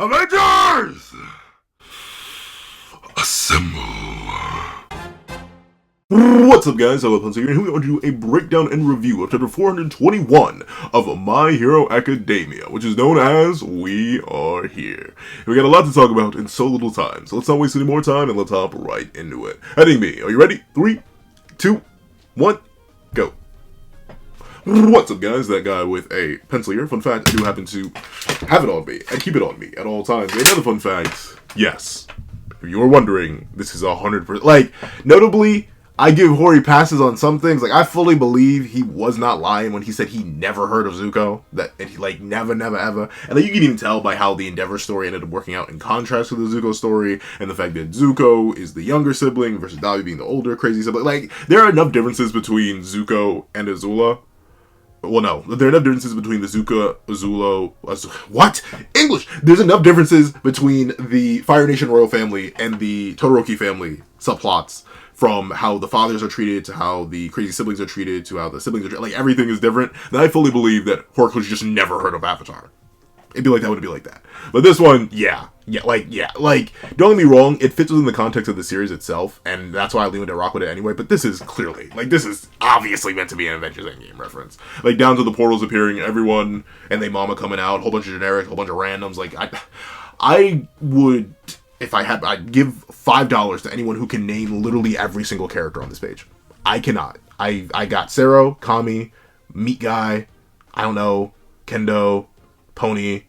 Avengers! Assemble! What's up, guys? I'm Pencil here, and here we are to do a breakdown and review of chapter 421 of My Hero Academia, which is known as We Are Here. We got a lot to talk about in so little time, so let's not waste any more time and let's hop right into it. Heading me, are you ready? 3, 2, 1, go. What's up, guys? That guy with a pencil here. Fun fact, I do happen to have it on me. I keep it on me at all times. Another fun fact, yes, if you were wondering, this is 100%, like, notably, I give Hori passes on some things. Like, I fully believe he was not lying when he said he never heard of Zuko. And he, like, never, ever. And like, you can even tell by how the Endeavor story ended up working out in contrast to the Zuko story. And the fact that Zuko is the younger sibling versus Dabi being the older crazy sibling. Like, there are enough differences between Zuko and Azula. Well, no. There are enough differences between the Zuko, what? English! There's enough differences between the Fire Nation royal family and the Todoroki family subplots. From how the fathers are treated, to how the crazy siblings are treated, to how the siblings are treated. Like, everything is different. Then I fully believe that Horikoshi just never heard of Avatar. It'd be like that, would it be like that. But this one, yeah. Like, don't get me wrong, it fits within the context of the series itself, and that's why I leaned to rock with it anyway, but this is clearly, like, this is obviously meant to be an Avengers Endgame reference. Like, down to the portals appearing, everyone, and they mama coming out, whole bunch of generics, whole bunch of randoms, like, I would... If I'd give $5 to anyone who can name literally every single character on this page. I cannot. I got Sero, Kami, Meat Guy, I don't know, Kendo, Pony,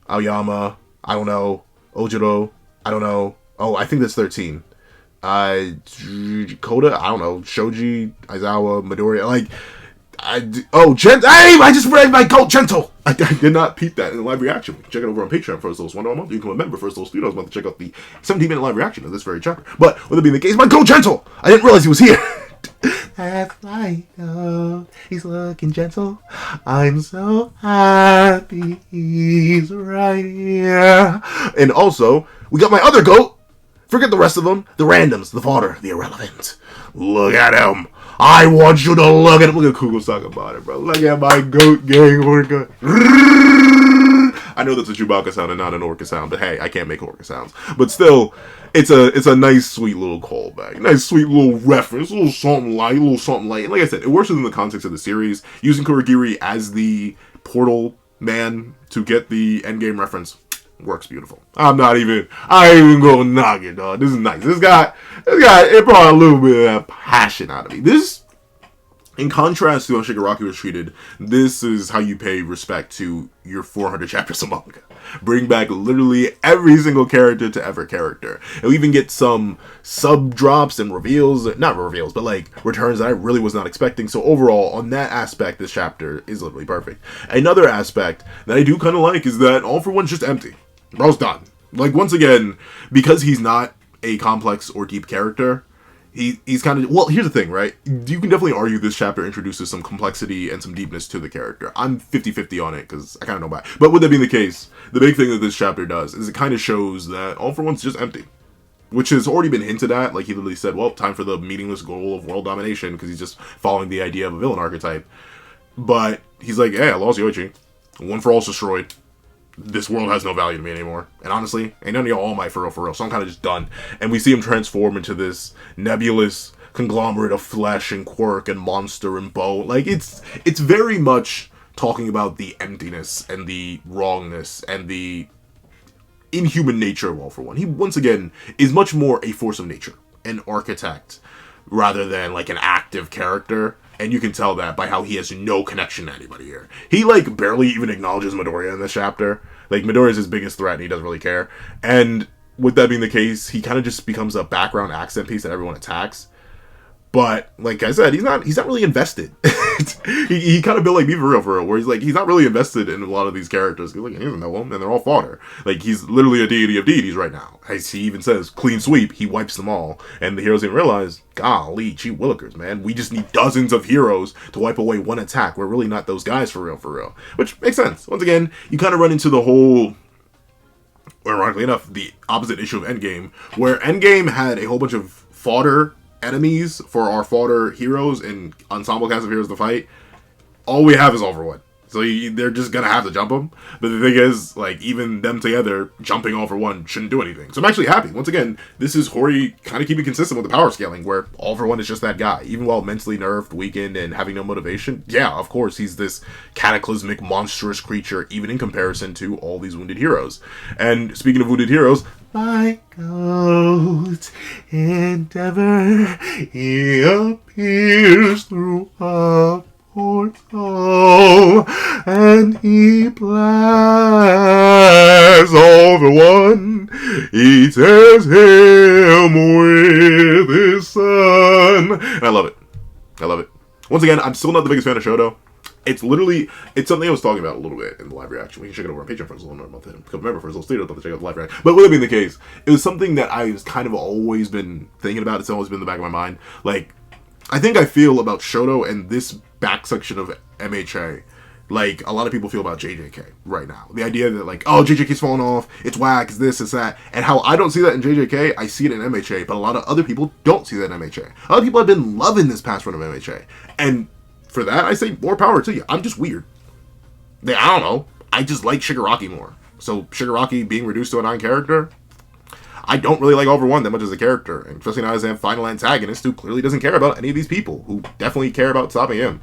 Aoyama, I don't know, Ojiro, I don't know. Oh, I think that's 13. Koda, I don't know, Shoji, Aizawa, Midoriya, like... I just read my code Gentle. I did not peep that in the live reaction. Check it over on Patreon for those $1 a month. You can remember for those $3 a month to check out the 17-minute live reaction of this very chapter. But with it being the case, my code Gentle. I didn't realize he was here. That's right. He's looking gentle. I'm so happy he's right here. And also, we got my other goat. Forget the rest of them. The randoms, the fodder, the irrelevant. Look at him. I want you to look at him. Look at Kugel's talking about it, bro. Look at my goat gang orca. I know that's a Chewbacca sound and not an orca sound, but hey, I can't make orca sounds. But still, it's a nice, sweet little callback. Nice, sweet little reference. A little something light, And like I said, it works within the context of the series. Using Kurogiri as the portal man to get the endgame reference works beautiful. I ain't even gonna knock it, dog. This is nice. This guy, it brought a little bit of that passion out of me. This, in contrast to how Shigaraki was treated, this is how you pay respect to your 400 chapters of manga. Bring back literally every single character to ever character. And we even get some sub-drops and reveals, not reveals, but like returns that I really was not expecting. So overall, on that aspect, this chapter is literally perfect. Another aspect that I do kind of like is that All For One's just empty. Bro's done. Like, once again, because he's not a complex or deep character, he's kind of... Well, here's the thing, right? You can definitely argue this chapter introduces some complexity and some deepness to the character. I'm 50-50 on it, because I kind of know about it. But with that being the case, the big thing that this chapter does is it kind of shows that All For One's just empty. Which has already been hinted at. Like, he literally said, well, time for the meaningless goal of world domination, because he's just following the idea of a villain archetype. But he's like, hey, I lost Yoichi. One for All's destroyed. This world has no value to me anymore. And honestly, ain't none of y'all all my for real. So I'm kind of just done. And we see him transform into this nebulous conglomerate of flesh and quirk and monster and bone. Like, it's very much talking about the emptiness and the wrongness and the inhuman nature of All For One. He, once again, is much more a force of nature, an architect, rather than, like, an active character. And you can tell that by how he has no connection to anybody here. He, like, barely even acknowledges Midoriya in this chapter. Like, Midoriya is his biggest threat, and he doesn't really care. And with that being the case, he kind of just becomes a background accent piece that everyone attacks. But, like I said, he's not really invested. he kind of built like me for real, where he's not really invested in a lot of these characters. Like, he doesn't know them, and they're all fodder. Like, he's literally a deity of deities right now. As he even says, clean sweep, he wipes them all. And the heroes didn't realize, golly, gee willikers, man. We just need dozens of heroes to wipe away one attack. We're really not those guys for real. Which makes sense. Once again, you kind of run into the whole... ironically enough, the opposite issue of Endgame, where Endgame had a whole bunch of fodder enemies for our fodder heroes and ensemble cast of heroes to fight. All we have is All For One. So they're just gonna have to jump him. But the thing is, like, even them together, jumping all for one shouldn't do anything. So I'm actually happy. Once again, this is Hori kind of keeping consistent with the power scaling, where all for one is just that guy. Even while mentally nerfed, weakened, and having no motivation, yeah, of course, he's this cataclysmic, monstrous creature, even in comparison to all these wounded heroes. And speaking of wounded heroes, like goat endeavor, he appears through a portal, and he blasts all for one. He tears him with his son. And I love it. I love it. Once again, I'm still not the biggest fan of Shoto. It's something I was talking about a little bit in the live reaction. We can check it over on Patreon for a little month and become a member for a little studio to check out the live reaction. But with it being the case, it was something that I've kind of always been thinking about. It's always been in the back of my mind. Like, I think I feel about Shoto and this back section of MHA like a lot of people feel about JJK right now. The idea that, like, oh, JJK's falling off, it's whack, it's this, it's that. And how I don't see that in JJK, I see it in MHA, but a lot of other people don't see that in MHA. A lot of people have been loving this past run of MHA. And for that, I say more power to you. I'm just weird. I don't know. I just like Shigaraki more. So Shigaraki being reduced to a 9 character, I don't really like Over One that much as a character, and especially now as a final antagonist who clearly doesn't care about any of these people, who definitely care about stopping him.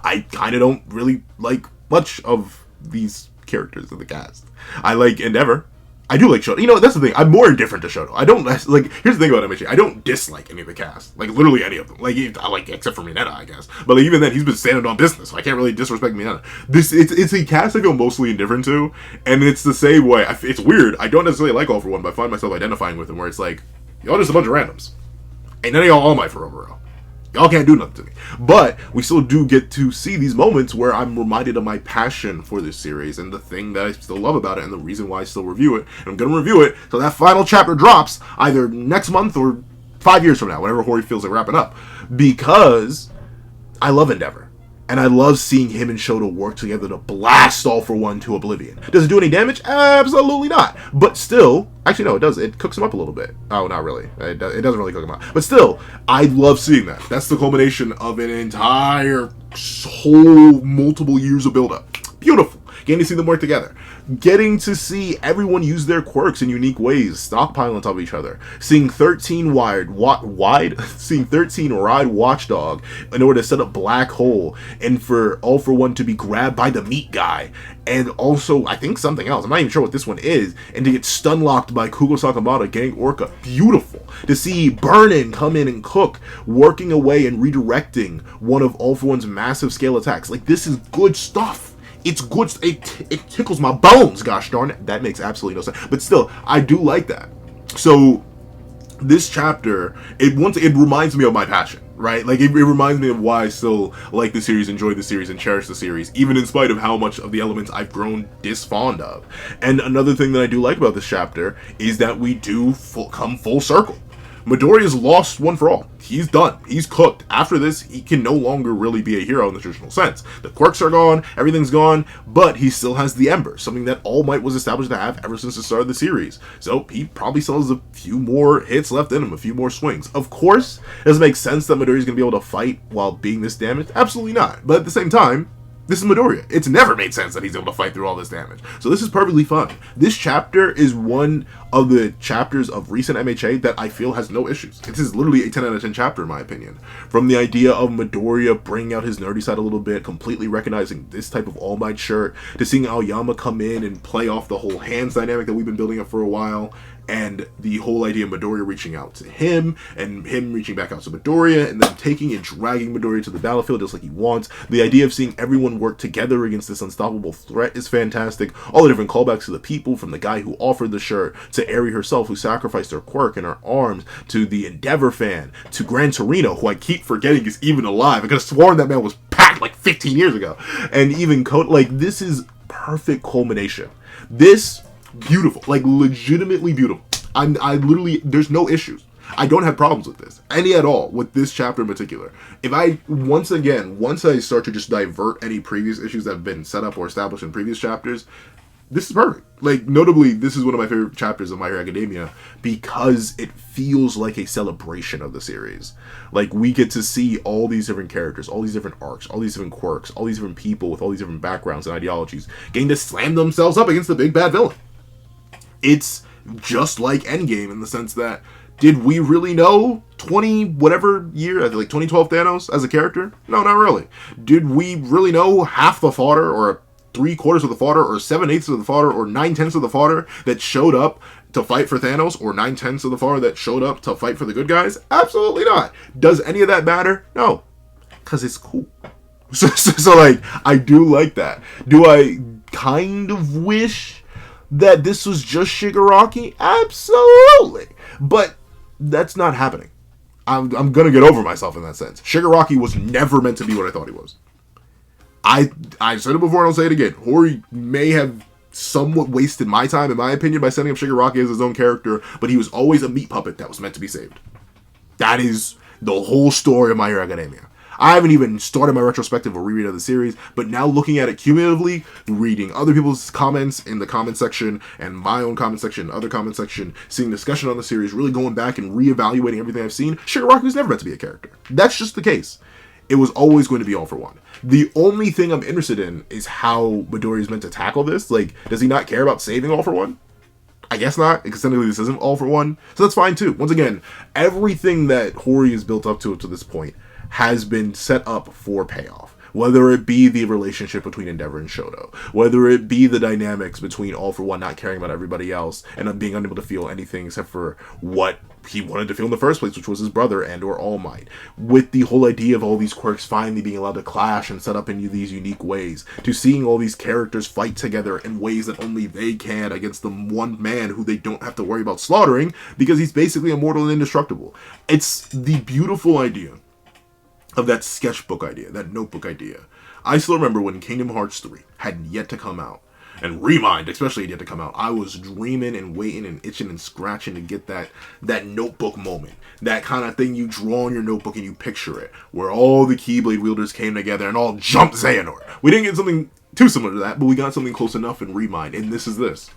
I kind of don't really like much of these characters in the cast. I like Endeavor. I do like Shoto. You know, that's the thing. I'm more indifferent to Shoto. I don't, like, here's the thing about MHA. I don't dislike any of the cast. Like, literally any of them. Like, I like, except for Mineta, I guess. But, like, even then, he's been standing on business, so I can't really disrespect Mineta. It's a cast I feel mostly indifferent to, and it's the same way. It's weird. I don't necessarily like All For One, but I find myself identifying with them, where it's like, y'all just a bunch of randoms. Ain't none of y'all all my for overall. Y'all can't do nothing to me. But we still do get to see these moments where I'm reminded of my passion for this series and the thing that I still love about it and the reason why I still review it. And I'm going to review it so that final chapter drops either next month or 5 years from now, whenever Hori feels like wrapping up. Because I love Endeavor. And I love seeing him and Shoto work together to blast All For One to oblivion. Does it do any damage? Absolutely not. But still, actually no, it does. It cooks him up a little bit. Oh, not really. It doesn't really cook him up. But still, I love seeing that. That's the culmination of an entire whole multiple years of build-up. Beautiful. Getting to see them work together. Getting to see everyone use their quirks in unique ways, stockpile on top of each other. Seeing 13 seeing 13 ride Watchdog in order to set up Black Hole, and for All For One to be grabbed by the meat guy, and also I think something else. I'm not even sure what this one is, and to get stun locked by Kugo Sakamata getting Orca. Beautiful. To see Burnin come in and cook, working away and redirecting one of All For One's massive scale attacks. Like, this is good stuff. It's good. It tickles my bones, gosh darn it. That makes absolutely no sense. But still, I do like that. So, this chapter, it reminds me of my passion, right? Like, it reminds me of why I still like the series, enjoy the series, and cherish the series, even in spite of how much of the elements I've grown disfond of. And another thing that I do like about this chapter is that we do come full circle. Midoriya's lost one for all. He's done. He's cooked. After this, he can no longer really be a hero in the traditional sense. The quirks are gone, everything's gone, but he still has the Ember, something that All Might was established to have ever since the start of the series. So he probably still has a few more hits left in him, a few more swings. Of course, does it make sense that Midoriya's going to be able to fight while being this damaged? Absolutely not. But at the same time, this is Midoriya. It's never made sense that he's able to fight through all this damage. So this is perfectly fine. This chapter is one of the chapters of recent MHA that I feel has no issues. This is literally a 10 out of 10 chapter in my opinion. From the idea of Midoriya bringing out his nerdy side a little bit, completely recognizing this type of All Might shirt, to seeing Aoyama come in and play off the whole hands dynamic that we've been building up for a while, and the whole idea of Midoriya reaching out to him, and him reaching back out to Midoriya, and then taking and dragging Midoriya to the battlefield just like he wants. The idea of seeing everyone work together against this unstoppable threat is fantastic. All the different callbacks to the people, from the guy who offered the shirt, to Eri herself who sacrificed her quirk and her arms, to the Endeavor fan, to Gran Torino, who I keep forgetting is even alive. I could have sworn that man was packed like 15 years ago. And even like, this is perfect culmination. This beautiful, like legitimately beautiful. I literally, there's no issues. I don't have problems with this, any at all, with this chapter in particular. If I, once I start to just divert any previous issues that have been set up or established in previous chapters, this is perfect. Like, notably, this is one of my favorite chapters of My Hero Academia because it feels like a celebration of the series. Like, we get to see all these different characters, all these different arcs, all these different quirks, all these different people with all these different backgrounds and ideologies getting to slam themselves up against the big bad villain. It's just like Endgame in the sense that, did we really know 20 whatever year, like 2012 Thanos as a character? No, not really. Did we really know half the fodder, or 3/4 of the fodder, or 7/8 of the fodder, or 9/10 of the fodder that showed up to fight for Thanos, or 9/10 of the fodder that showed up to fight for the good guys? Absolutely not. Does any of that matter? No. Because it's cool. So, like, I do like that. Do I kind of wish that this was just Shigaraki? Absolutely. But that's not happening. I'm gonna get over myself in that sense. Shigaraki was never meant to be what I thought he was. I've said it before and I'll say it again. Hori may have somewhat wasted my time, in my opinion, by setting up Shigaraki as his own character, but he was always a meat puppet that was meant to be saved. That is the whole story of My Hero Academia. I haven't even started my retrospective or reread of the series, but now looking at it cumulatively, reading other people's comments in the comment section, and my own comment section, other comment section, seeing discussion on the series, really going back and reevaluating everything I've seen, Shigaraki was never meant to be a character. That's just the case. It was always going to be All for One. The only thing I'm interested in is how Midoriya is meant to tackle this. Like, does he not care about saving All for One? I guess not, because technically this isn't All for One. So that's fine too. Once again, everything that Hori is built up to this point has been set up for payoff. Whether it be the relationship between Endeavor and Shoto, whether it be the dynamics between All for One not caring about everybody else and being unable to feel anything except for what he wanted to feel in the first place, which was his brother and or All Might, with the whole idea of all these quirks finally being allowed to clash and set up in these unique ways, to seeing all these characters fight together in ways that only they can against the one man who they don't have to worry about slaughtering because he's basically immortal and indestructible. It's the beautiful idea of that sketchbook idea, that notebook idea. I still remember when Kingdom Hearts 3 had yet to come out, and Remind especially had yet to come out. I was dreaming and waiting and itching and scratching to get that notebook moment. That kind of thing you draw on your notebook and you picture it, where all the Keyblade wielders came together and all jumped Xehanort. We didn't get something too similar to that, but we got something close enough in Remind, and this is this.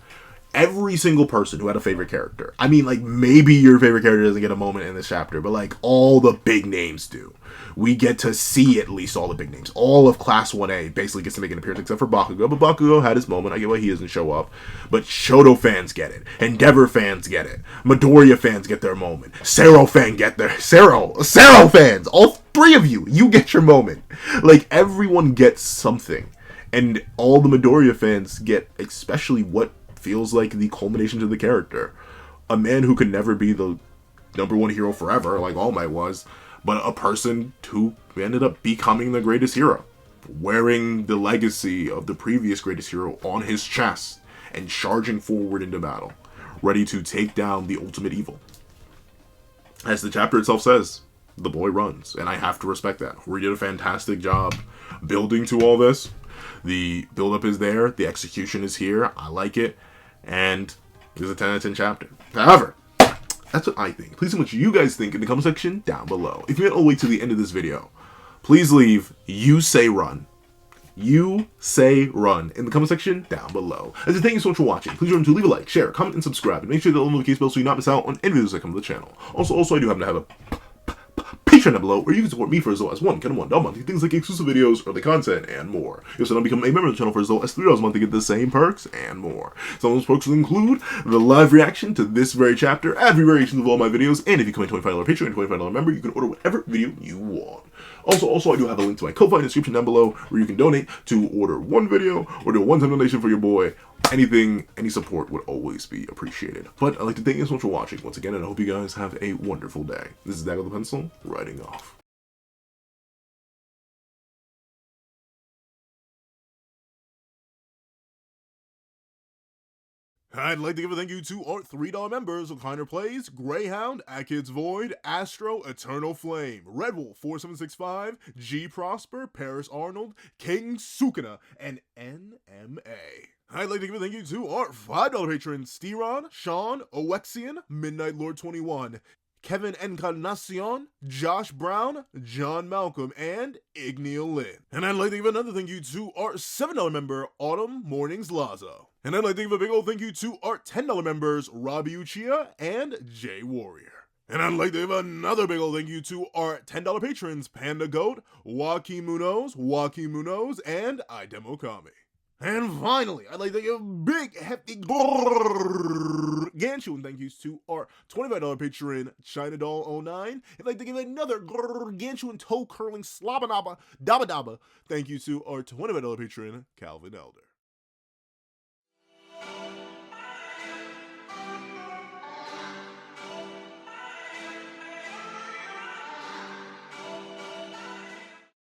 Every single person who had a favorite character, I mean, like, maybe your favorite character doesn't get a moment in this chapter, but like all the big names do. We get to see at least all the big names. All of Class 1A basically gets to make an appearance except for Bakugo, but Bakugo had his moment. I get why he doesn't show up. But Shoto fans get it. Endeavor fans get it. Midoriya fans get their moment. Sero fans get their... Sero fans! All three of you! You get your moment. Like, everyone gets something. And all the Midoriya fans get especially what feels like the culmination to the character. A man who could never be the #1 hero forever, like All Might was, but a person who ended up becoming the greatest hero, wearing the legacy of the previous greatest hero on his chest and charging forward into battle, ready to take down the ultimate evil. As the chapter itself says, the boy runs, and I have to respect that. We did a fantastic job building to all this. The build-up is there, the execution is here, I like it, and it's a 10 out of 10 chapter. However, that's what I think. Please tell me what you guys think in the comment section down below. If you made all the way to the end of this video, please leave "You Say Run." You say run in the comment section down below. As a thank you so much for watching. Please remember to leave a like, share, comment, and subscribe, and make sure that the notification bell so you not miss out on any videos that come to the channel. Also, I do happen to have a Patreon down below, where you can support me for as low as $1 a month, things like exclusive videos, early content, and more. You also now become a member of the channel for as low as $3 a month to get the same perks and more. Some of those perks will include the live reaction to this very chapter, every variation of all my videos, and if you become a $25 Patreon and $25 member, you can order whatever video you want. Also, I do have a link to my Ko-Fi description down below, where you can donate to order one video, or do a one-time donation for your boy. Anything, any support would always be appreciated. But I'd like to thank you so much for watching once again, and I hope you guys have a wonderful day. This is Dagger the Pencil, writing off. I'd like to give a thank you to our $3 members: Kleiner Plays, Greyhound, Akids Void, Astro, Eternal Flame, Red Wolf 4765, G Prosper, Paris Arnold, King Sukuna, and NMA. I'd like to give a thank you to our $5 patrons: Steron, Sean, Owexian, Midnight Lord 21, Kevin Encarnacion, Josh Brown, John Malcolm, and Igneal Lynn. And I'd like to give another thank you to our $7 member, Autumn Mornings Lazo. And I'd like to give a big old thank you to our $10 members, Robbie Uchiha and Jay Warrior. And I'd like to give another big old thank you to our $10 patrons, Panda Goat, Joaquin Munoz, and Idemokami. And finally, I'd like to give a big, hefty gargantuan thank yous to our $25 patron, China Doll 09. I'd like to give another gargantuan toe-curling slobba-nabba, dabba-dabba thank you to our $25 patron, Calvin Elder.